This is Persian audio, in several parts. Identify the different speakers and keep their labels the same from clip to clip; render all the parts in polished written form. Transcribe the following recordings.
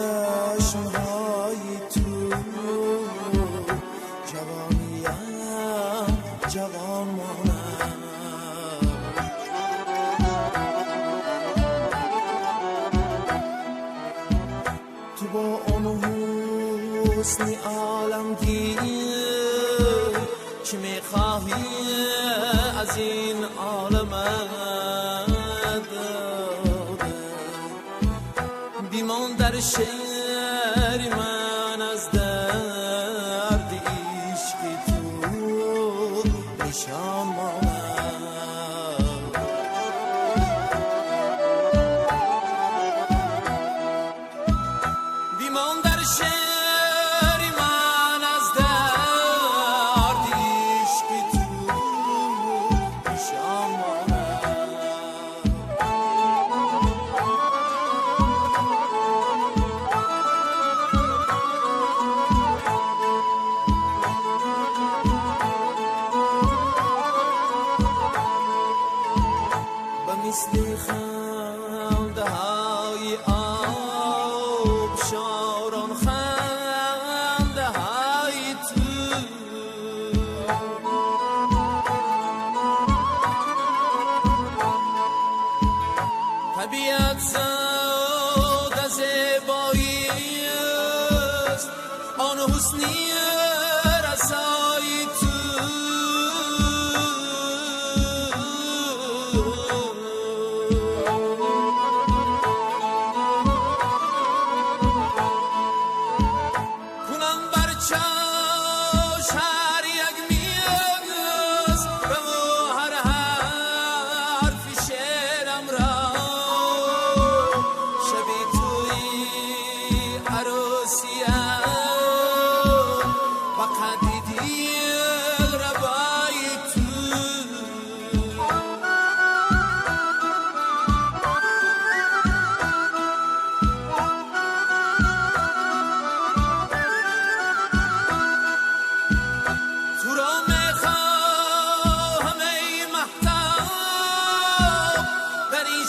Speaker 1: چشمهای تو جوانیم جوان مانم تو با اون حسنی عالمگیر چی میخواهی از این عالمت بیمان در شعر من از درد عشق تو نشان مانم بیمان در شعر من از درد عشق تو نشان مانم مثل خنده های آب شاران خنده های تو طبیعت زاد زیبایی است آن حسنی رسایی تو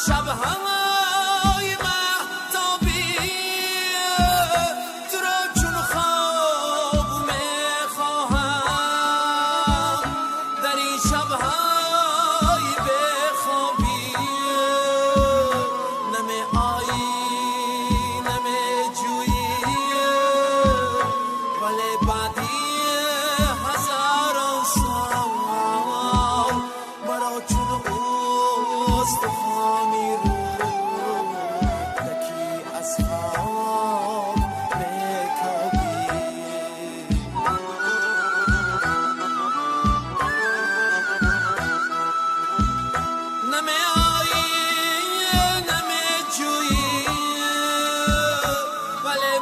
Speaker 1: شب‌های مهتابی تو را چون خواب می‌خواهم در این شب‌های بخوابی نمی‌آیی نمی‌جویی ولی بعدی هزاران سال مرا چون استخوانی رو یکی از خواب بکابی نمی آیی نمی جویی ولی